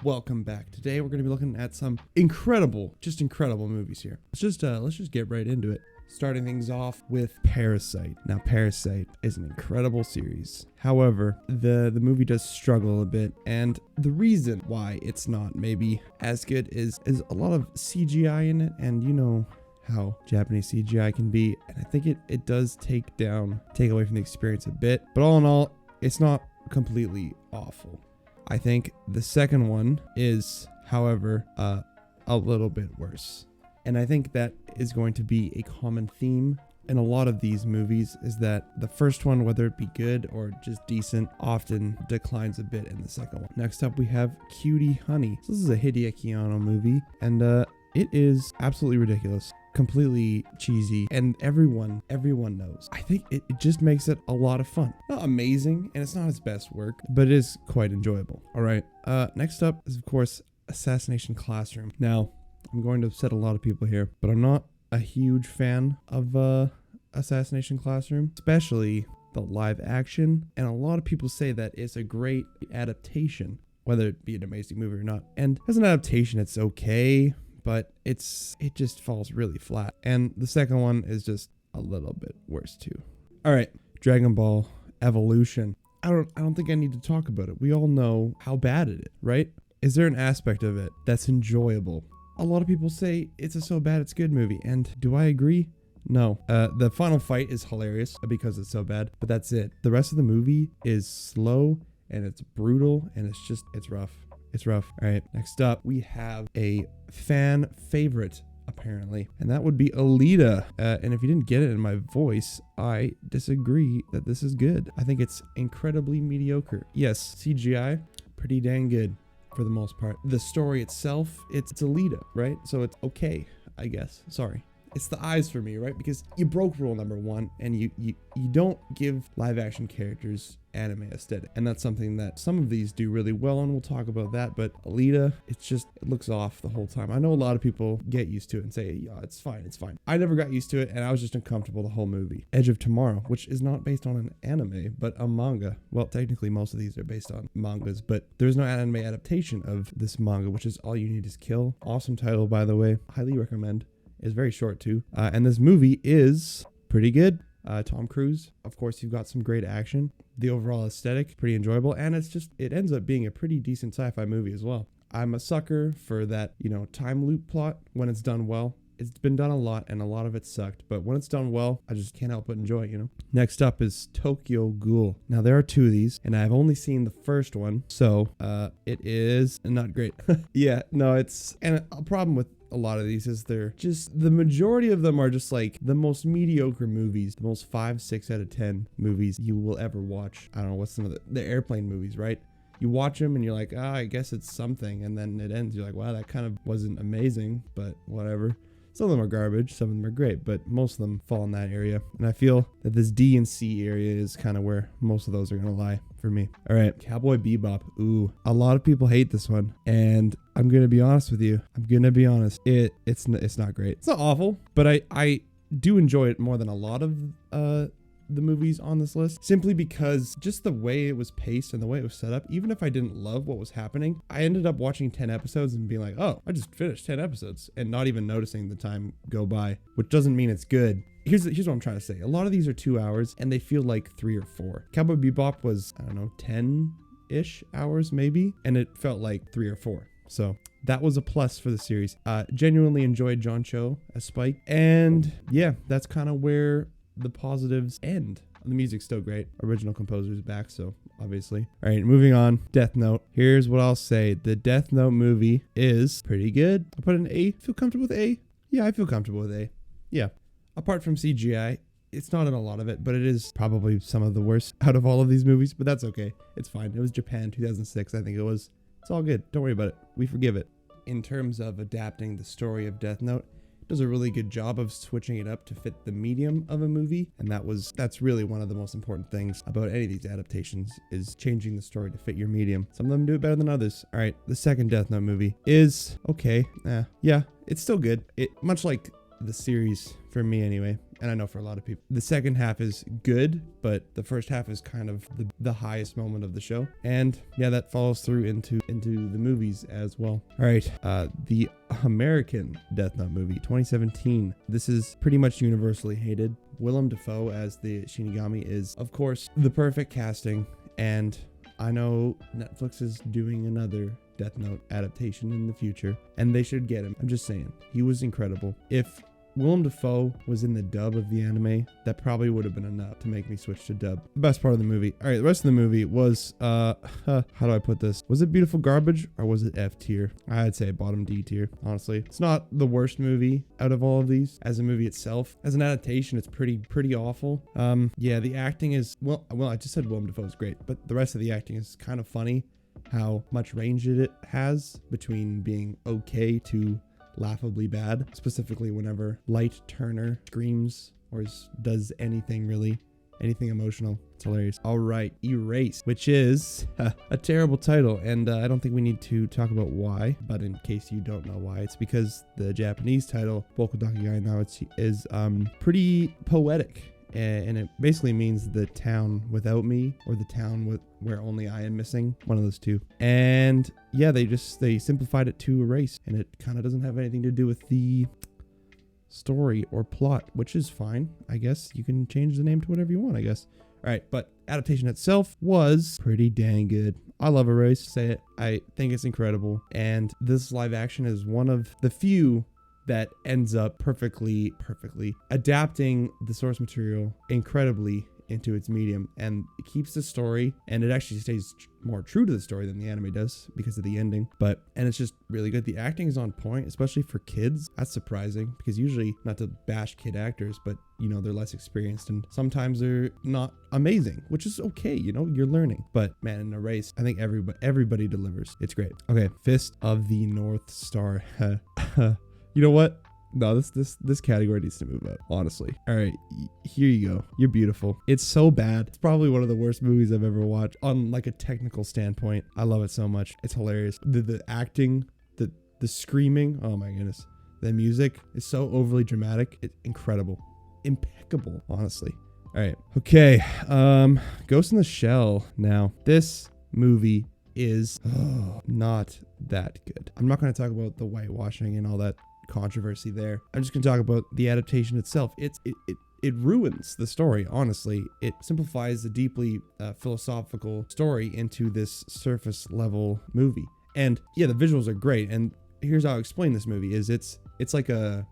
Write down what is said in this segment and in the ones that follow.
Welcome back. Today we're going to be looking at some incredible movies here. Let's just get right into it. Starting things off with Parasite. Now, Parasite is an incredible series. However, the movie does struggle a bit, and the reason why it's not maybe as good is a lot of CGI in it, and you know how Japanese CGI can be, and I think it does take away from the experience a bit. But all in all, it's not completely awful. I think the second one is, however, a little bit worse. And I think that is going to be a common theme in a lot of these movies, is that the first one, whether it be good or just decent, often declines a bit in the second one. Next up, we have Cutie Honey. So this is a Hideaki Anno movie, and it is absolutely ridiculous, completely cheesy, and everyone knows. I think it just makes it a lot of fun. Not amazing, and it's not his best work, but it is quite enjoyable. All right, next up is, of course, Assassination Classroom. Now, I'm going to upset a lot of people here, but I'm not a huge fan of Assassination Classroom, especially the live action, and a lot of people say that it's a great adaptation, whether it be an amazing movie or not. And as an adaptation, it's okay, but it just falls really flat. And the second one is just a little bit worse too. All right, Dragon Ball Evolution. I don't think I need to talk about it. We all know how bad it is, right? Is there an aspect of it that's enjoyable? A lot of people say it's a so bad it's good movie, and do I agree? No. The final fight is hilarious because it's so bad, but that's it. The rest of the movie is slow and it's brutal, and it's rough. It's rough. All right, next up, we have a fan favorite, apparently, and that would be Alita. And if you didn't get it in my voice, I disagree that this is good. I think it's incredibly mediocre. Yes, CGI, pretty dang good for the most part. The story itself, it's Alita, right? So it's okay, I guess. Sorry. It's the eyes for me, right? Because you broke rule number one, and you don't give live action characters anime aesthetic. And that's something that some of these do really well, and we'll talk about that. But Alita, it looks off the whole time. I know a lot of people get used to it and say, yeah, it's fine. I never got used to it, and I was just uncomfortable the whole movie. Edge of Tomorrow, which is not based on an anime, but a manga. Well, technically most of these are based on mangas, but there's no anime adaptation of this manga, which is All You Need Is Kill. Awesome title, by the way. Highly recommend. Is very short too, and this movie is pretty good. Tom Cruise, of course, you've got some great action. The overall aesthetic, pretty enjoyable, and it ends up being a pretty decent sci-fi movie as well. I'm a sucker for that, time loop plot when it's done well. It's been done a lot, and a lot of it sucked, but when it's done well, I just can't help but enjoy it, Next up is Tokyo Ghoul. Now, there are two of these, and I've only seen the first one, so it is not great. Yeah, no, and a problem with a lot of these is the majority of them are just like the most mediocre movies, the most 5-6 out of 10 movies you will ever watch. I don't know, what's some of the airplane movies, right? You watch them and you're like, I guess it's something, and then it ends. You're like, wow, that kind of wasn't amazing, but whatever. Some of them are garbage, some of them are great, but most of them fall in that area. And I feel that this D and C area is kind of where most of those are going to lie for me. All right, Cowboy Bebop. Ooh, a lot of people hate this one, and I'm going to be honest with you. It's not great. It's not awful, but I do enjoy it more than a lot of the movies on this list, simply because just the way it was paced and the way it was set up. Even if I didn't love what was happening, I ended up watching 10 episodes and being like, oh, I just finished 10 episodes, and not even noticing the time go by, which doesn't mean it's good. Here's what I'm trying to say. A lot of these are 2 hours, and they feel like 3 or 4. Cowboy Bebop was, 10-ish hours maybe, and it felt like 3 or 4. So that was a plus for the series. Genuinely enjoyed John Cho as Spike, and yeah, that's kind of where the positives end. The music's still great. Original composer's back, so obviously. All right, moving on. Death Note. Here's what I'll say. The Death Note movie is pretty good. I'll put an A. Feel comfortable with A? Yeah, I feel comfortable with A. Yeah. Apart from CGI, it's not in a lot of it, but it is probably some of the worst out of all of these movies, but that's okay. It's fine. It was Japan, 2006, I think it was. It's all good. Don't worry about it. We forgive it. In terms of adapting the story of Death Note, does a really good job of switching it up to fit the medium of a movie, and that's really one of the most important things about any of these adaptations, is changing the story to fit your medium. Some of them do it better than others. All right, the second Death Note movie is okay. Yeah, it's still good. It much like the series for me anyway, and I know for a lot of people. The second half is good, but the first half is kind of the highest moment of the show. And yeah, that follows through into the movies as well. All right, the American Death Note movie, 2017. This is pretty much universally hated. Willem Dafoe as the Shinigami is, of course, the perfect casting, and I know Netflix is doing another Death Note adaptation in the future, and they should get him. I'm just saying, he was incredible. If Willem Dafoe was in the dub of the anime, that probably would have been enough to make me switch to dub. The best part of the movie. All right, the rest of the movie was, how do I put this? Was it beautiful garbage or was it F tier? I'd say bottom D tier, honestly. It's not the worst movie out of all of these as a movie itself. As an adaptation, it's pretty awful. Yeah, the acting is, well, I just said Willem Dafoe is great, but the rest of the acting is kind of funny. How much range it has between being okay to laughably bad, specifically whenever Light Turner screams or does anything emotional. It's hilarious. All right, Erase, which is a terrible title, and I don't think we need to talk about why, but in case you don't know why, it's because the Japanese title, Bokudakigai now, is pretty poetic. And it basically means the town without me, or the town where only I am missing, one of those two. And yeah, they simplified it to Erase, and it kind of doesn't have anything to do with the story or plot, which is fine. I guess you can change the name to whatever you want, I guess. All right, but adaptation itself was pretty dang good. I love Erase, say it. I think it's incredible, and this live action is one of the few that ends up perfectly adapting the source material incredibly into its medium, and it keeps the story, and it actually stays more true to the story than the anime does because of the ending. And it's just really good. The acting is on point, especially for kids. That's surprising because usually, not to bash kid actors, but you know, they're less experienced and sometimes they're not amazing, which is okay, you know, you're learning. But man, in Erase, I think everybody delivers. It's great. Okay, Fist of the North Star. You know what? No, this category needs to move up, honestly. All right, here you go. You're beautiful. It's so bad. It's probably one of the worst movies I've ever watched on like a technical standpoint. I love it so much. It's hilarious. The acting, the screaming. Oh my goodness. The music is so overly dramatic. It's incredible. Impeccable, honestly. All right. Okay. Ghost in the Shell. Now, this movie is not that good. I'm not going to talk about the whitewashing and all that controversy there. I'm just gonna talk about the adaptation itself. It ruins the story, honestly. It simplifies the deeply philosophical story into this surface level movie. And yeah, the visuals are great, and here's how I explain this movie. Is it's like a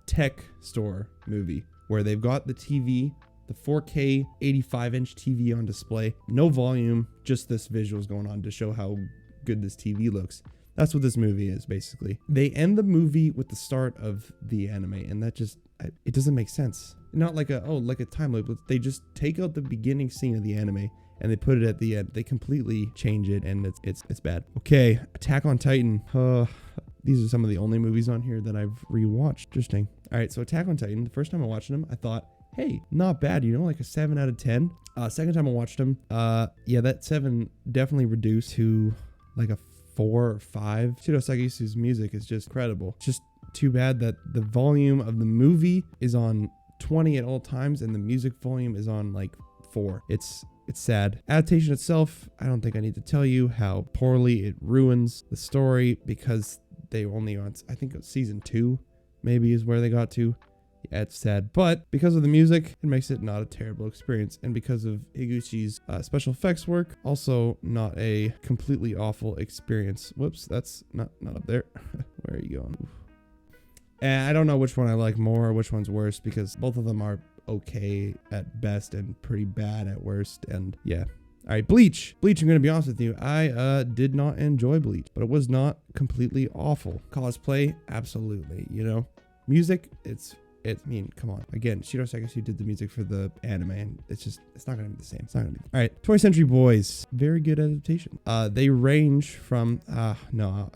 tech store movie where they've got the TV, the 4K 85-inch TV on display, no volume, just this visuals going on to show how good this TV looks. That's what this movie is, basically. They end the movie with the start of the anime, and that just, it doesn't make sense. Not like a time loop, but they just take out the beginning scene of the anime and they put it at the end. They completely change it, and it's bad. Okay, Attack on Titan. These are some of the only movies on here that I've rewatched. Interesting. All right, so Attack on Titan, the first time I watched them, I thought, hey, not bad, you know, like a 7 out of 10. Second time I watched them, yeah, that 7 definitely reduced to like a 4 or 5. Shiro Sagisu's music is just incredible. Just too bad that the volume of the movie is on 20 at all times and the music volume is on like 4. It's sad. Adaptation itself, I don't think I need to tell you how poorly it ruins the story because they only on, I think season 2 maybe is where they got to. Yeah, it's sad, but because of the music, it makes it not a terrible experience. And because of Higuchi's special effects work, also not a completely awful experience. Whoops, that's not up there. Where are you going? Oof. And I don't know which one I like more or which one's worse because both of them are okay at best and pretty bad at worst. And yeah. All right, Bleach. Bleach, I'm going to be honest with you. I did not enjoy Bleach, but it was not completely awful. Cosplay, absolutely. You know, music, I mean, come on. Again, Shiro Sagisu did the music for the anime, and it's not going to be the same. It's not going to be. All right, 20th Century Boys. Very good adaptation. They range from,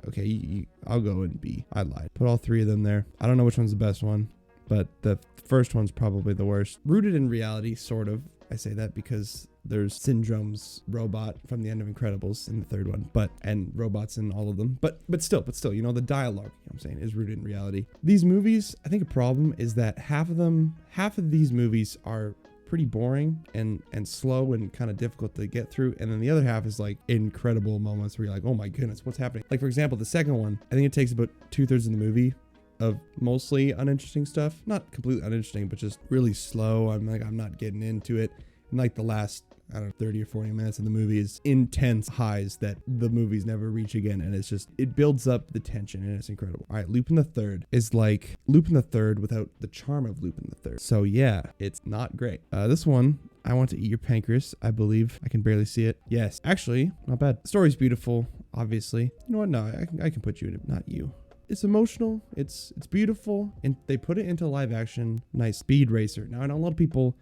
okay, I'll go in B. I lied. Put all 3 of them there. I don't know which one's the best one, but the first one's probably the worst. Rooted in reality, sort of. I say that because There's Syndrome's robot from the end of Incredibles in the third one, and robots in all of them. But still, the dialogue, I'm saying, is rooted in reality. These movies, I think a problem is that half of these movies are pretty boring and slow and kind of difficult to get through, and then the other half is like incredible moments where you're like, oh my goodness, what's happening? Like, for example, the second one, I think it takes about 2/3 of the movie of mostly uninteresting stuff, not completely uninteresting, but just really slow. I'm not getting into it, and like the last, I don't know, 30 or 40 minutes of the movie is intense highs that the movies never reach again. And it builds up the tension, and it's incredible. All right, Lupin the Third is like Lupin the Third without the charm of Lupin the Third. So yeah, it's not great. This one, I Want to Eat Your Pancreas, I believe. I can barely see it. Yes, actually, not bad. The story's beautiful, obviously. You know what? No, I can put you in it, not you. It's emotional, it's beautiful, and they put it into live action. Nice. Speed Racer. Now, I know a lot of people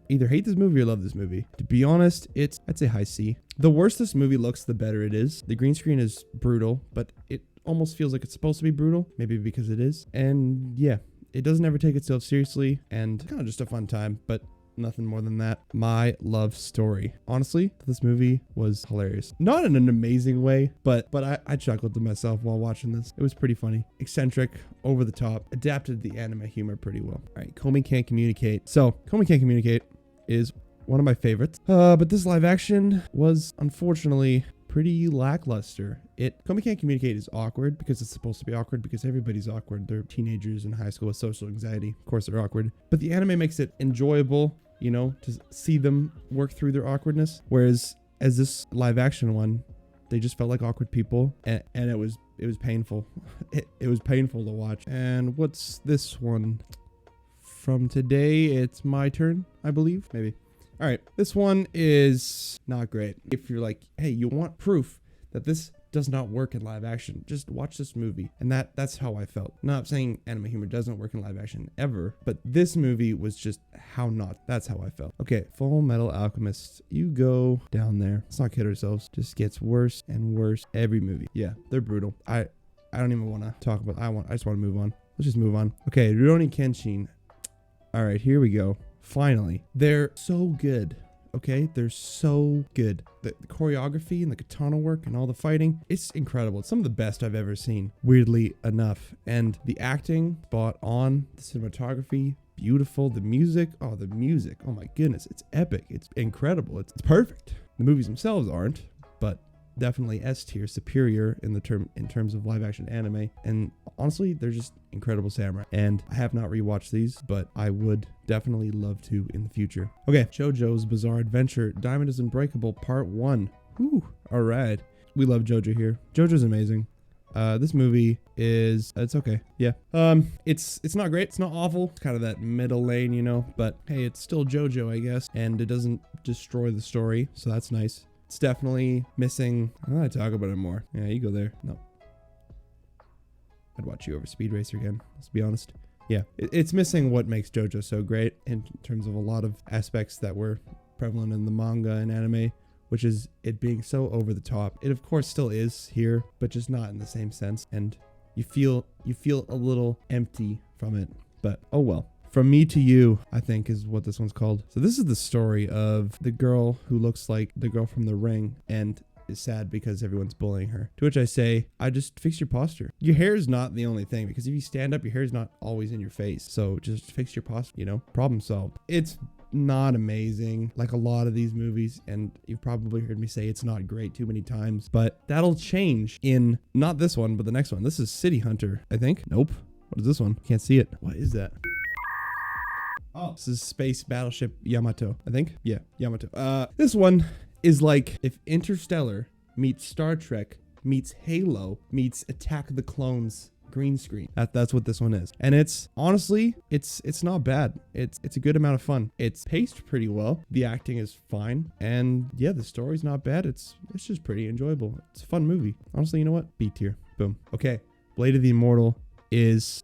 either hate this movie or love this movie. To be honest, I'd say high C. The worse this movie looks, the better it is. The green screen is brutal, but it almost feels like it's supposed to be brutal, maybe because it is. And yeah, it doesn't ever take itself seriously, and kind of just a fun time, but nothing more than that. My Love Story. Honestly, this movie was hilarious. Not in an amazing way, but I chuckled to myself while watching this. It was pretty funny. Eccentric, over the top, adapted the anime humor pretty well. All right, Comey Can't Communicate. So, Comey Can't Communicate is one of my favorites. But this live action was unfortunately pretty lackluster. Comey Can't Communicate is awkward because it's supposed to be awkward because everybody's awkward. They're teenagers in high school with social anxiety. Of course they're awkward. But the anime makes it enjoyable, to see them work through their awkwardness. Whereas as this live action one, they just felt like awkward people, and it was painful. It was painful to watch. And what's this one? From Today, It's My Turn, I believe, maybe. All right, this one is not great. If you're like, hey, you want proof that this does not work in live action, just watch this movie. And that's how I felt. Not saying anime humor doesn't work in live action ever, but this movie was just how not. That's how I felt. Okay, Full Metal Alchemist. You go down there. Let's not kid ourselves. Just gets worse and worse every movie. Yeah, they're brutal. I don't even want to talk about. I just want to move on. Let's just move on. Okay, Rurouni Kenshin. All right, here we go. Finally, they're so good. Okay, they're so good. The choreography and the katana work and all the fighting, it's incredible. It's some of the best I've ever seen, weirdly enough. And the acting, spot on. The cinematography, beautiful. The music, oh my goodness, it's epic. It's incredible. It's perfect. The movies themselves aren't, but definitely S tier, superior in terms of live action anime. And honestly, they're just incredible samurai. And I have not rewatched these, but I would definitely love to in the future. Okay, JoJo's Bizarre Adventure, Diamond is Unbreakable Part 1. Whew, all right. We love JoJo here. JoJo's amazing. This movie it's okay. Yeah. It's not great. It's not awful. It's kind of that middle lane, but hey, it's still JoJo, I guess. And it doesn't destroy the story. So that's nice. It's definitely missing. I want to talk about it more. Yeah, you go there. No. I'd watch you over Speed Racer again. Let's be honest. Yeah, it's missing what makes JoJo so great in terms of a lot of aspects that were prevalent in the manga and anime, which is it being so over the top. It of course still is here, but just not in the same sense. And you feel a little empty from it. But oh well. From Me to You, I think, is what this one's called. So this is the story of the girl who looks like the girl from The Ring and is sad because everyone's bullying her. To which I say, I just fix your posture. Your hair is not the only thing, because if you stand up, your hair is not always in your face. So just fix your posture, problem solved. It's not amazing like a lot of these movies, and you've probably heard me say it's not great too many times, but that'll change in not this one, but the next one. This is City Hunter, I think. Nope. What is this one? Can't see it. What is that? Oh, this is Space Battleship Yamato, I think. Yeah, Yamato. This one is like if Interstellar meets Star Trek meets Halo meets Attack of the Clones green screen. That's what this one is. And it's honestly, it's not bad. It's a good amount of fun. It's paced pretty well. The acting is fine. And yeah, the story's not bad. It's just pretty enjoyable. It's a fun movie. Honestly, you know what? B tier. Boom. Okay. Blade of the Immortal is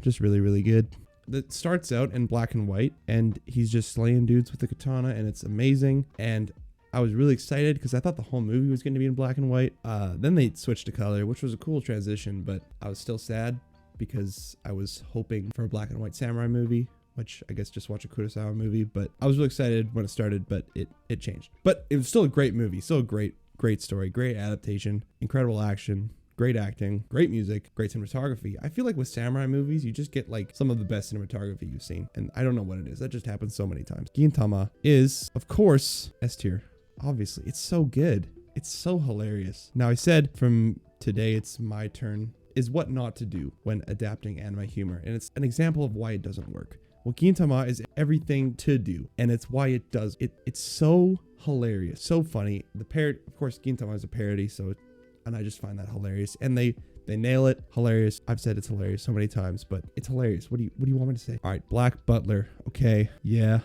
just really, really good. It starts out in black and white, and he's just slaying dudes with the katana, and it's amazing. And I was really excited because I thought the whole movie was going to be in black and white. Then they switched to color, which was a cool transition, but I was still sad because I was hoping for a black and white samurai movie, which I guess just watch a Kurosawa movie, but I was really excited when it started, but it changed. But it was still a great movie, still a great story, great adaptation, incredible action, great acting, great music, great cinematography. I feel like with samurai movies, you just get like some of the best cinematography you've seen. And I don't know what it is. That just happens so many times. Gintama is, of course, S tier. Obviously, it's so good. It's so hilarious. Now, I said from today, it's my turn, is what not to do when adapting anime humor. And it's an example of why it doesn't work. Well, Gintama is everything to do, and it's why it does. It's so hilarious, so funny. Of course, Gintama is a parody, and I just find that hilarious. And they nail it. Hilarious. I've said it's hilarious so many times, but it's hilarious. What do you want me to say? All right, Black Butler. Okay, yeah.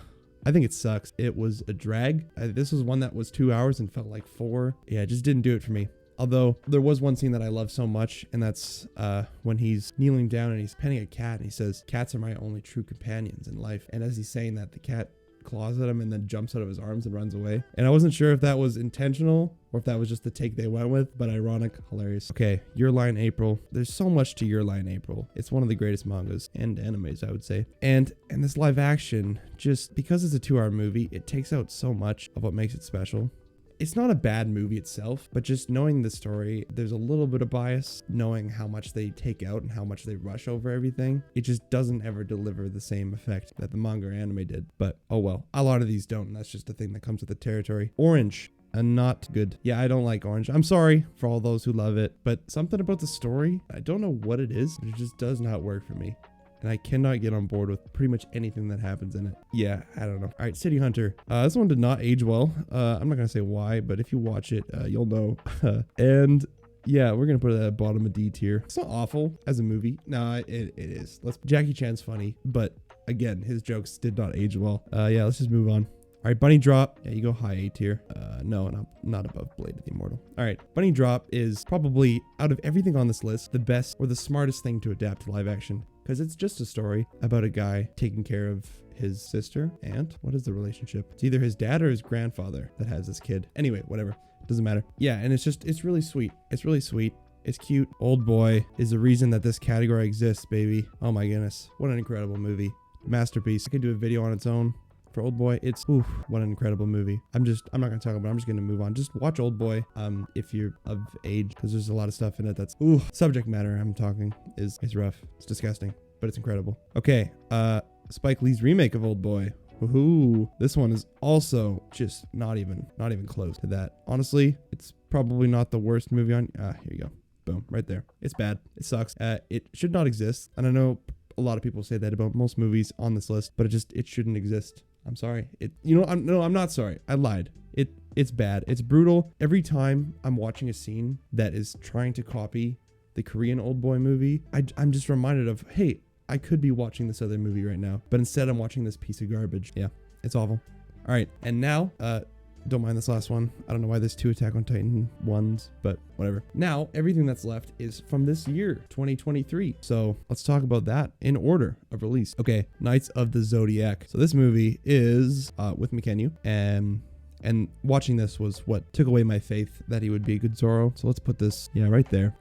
I think it sucks. It was a drag. This was one that was 2 hours and felt like 4. Yeah, it just didn't do it for me. Although there was one scene that I love so much, and that's when he's kneeling down and he's petting a cat, and he says, "Cats are my only true companions in life." And as he's saying that, the cat claws at him and then jumps out of his arms and runs away. And I wasn't sure if that was intentional or if that was just the take they went with, but ironic, hilarious. Okay, Your Lie in April. There's so much to Your Lie in April. It's one of the greatest mangas and animes, I would say. And this live action, just because it's a 2-hour movie, it takes out so much of what makes it special. It's not a bad movie itself, but just knowing the story, there's a little bit of bias, knowing how much they take out and how much they rush over everything. It just doesn't ever deliver the same effect that the manga or anime did. But oh well, a lot of these don't, and that's just the thing that comes with the territory. Orange. Not good. Yeah, I don't like Orange. I'm sorry for all those who love it, but something about the story, I don't know what it is, but it just does not work for me. And I cannot get on board with pretty much anything that happens in it. Yeah, I don't know. All right, City Hunter. This one did not age well. I'm not going to say why, but if you watch it, you'll know. And yeah, we're going to put it at the bottom of D tier. It's not awful as a movie. No, it is. Jackie Chan's funny, but again, his jokes did not age well. Yeah, let's just move on. All right, Bunny Drop. Yeah, you go high A tier. No, not above Blade of the Immortal. All right, Bunny Drop is probably, out of everything on this list, the best or the smartest thing to adapt to live action. Because it's just a story about a guy taking care of his sister, aunt. What is the relationship? It's either his dad or his grandfather that has this kid. Anyway, whatever. Doesn't matter. Yeah, and it's really sweet. It's really sweet. It's cute. Old Boy is the reason that this category exists, baby. Oh my goodness. What an incredible movie. Masterpiece. I could do a video on its own. For Old Boy, it's what an incredible movie. I'm not gonna talk about it. I'm just gonna move on. Just watch Old Boy if you're of age, because there's a lot of stuff in it that's subject matter I'm talking is rough. It's disgusting, but it's incredible. Okay, Spike Lee's remake of Old Boy. Woohoo! This one is also just not even close to that. Honestly, it's probably not the worst movie on. Here you go. Boom, right there. It's bad. It sucks. It should not exist. And I know a lot of people say that about most movies on this list, but it shouldn't exist. I'm sorry. I'm not sorry. I lied. It's bad. It's brutal. Every time I'm watching a scene that is trying to copy the Korean Old Boy movie, I'm just reminded of, hey, I could be watching this other movie right now, but instead I'm watching this piece of garbage. Yeah, it's awful. All right, and now, don't mind this last one. I don't know why there's 2 Attack on Titan ones, but whatever. Now, everything that's left is from this year, 2023. So let's talk about that in order of release. Okay, Knights of the Zodiac. So this movie is with Mikenyu, and watching this was what took away my faith that he would be a good Zoro. So let's put this, right there.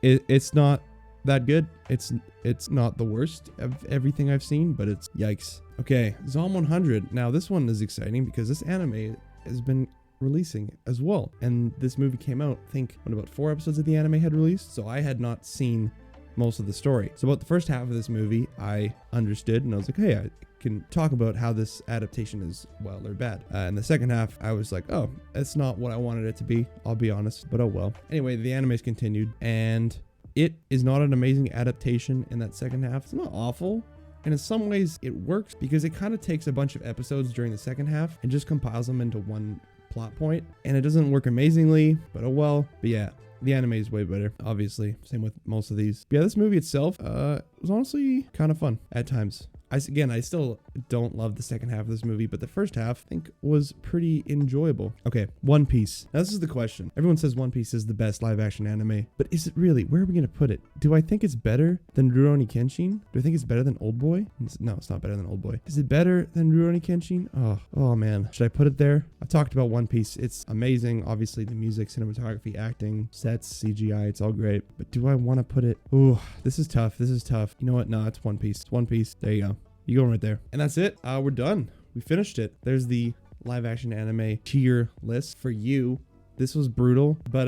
It's not that good. It's not the worst of everything I've seen, but it's yikes. Okay, Zom 100. Now this one is exciting because this anime has been releasing as well, and this movie came out, I think, when about 4 episodes of the anime had released, so I had not seen most of the story. So about the first half of this movie I understood, and I was like, hey, I can talk about how this adaptation is well or bad. And the second half I was like, oh, that's not what I wanted it to be, I'll be honest, but oh well. Anyway, the anime's continued, and it is not an amazing adaptation in that second half. It's not awful. And in some ways it works because it kind of takes a bunch of episodes during the second half and just compiles them into one plot point. And it doesn't work amazingly, but oh well. But yeah, the anime is way better, obviously. Same with most of these. But yeah, this movie itself was honestly kind of fun at times. I still don't love the second half of this movie, but the first half I think was pretty enjoyable. Okay, One Piece. Now this is the question. Everyone says One Piece is the best live action anime, but is it really? Where are we going to put it? Do I think it's better than Rurouni Kenshin? Do I think it's better than Old Boy? No, it's not better than Old Boy. Is it better than Rurouni Kenshin? Oh man. Should I put it there? I talked about One Piece. It's amazing. Obviously the music, cinematography, acting, sets, CGI, it's all great. But do I want to put it? Ooh, this is tough. You know what? No, it's One Piece. It's One Piece. There you go. You going right there. And that's it. We're done. We finished it. There's the live action anime tier list for you. This was brutal, but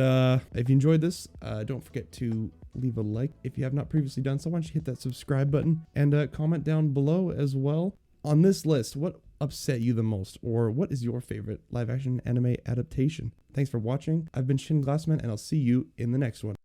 if you enjoyed this, don't forget to leave a like if you have not previously done so. Why don't you hit that subscribe button and comment down below as well. On this list, what upset you the most, or what is your favorite live action anime adaptation? Thanks for watching. I've been Shin Glassman, and I'll see you in the next one.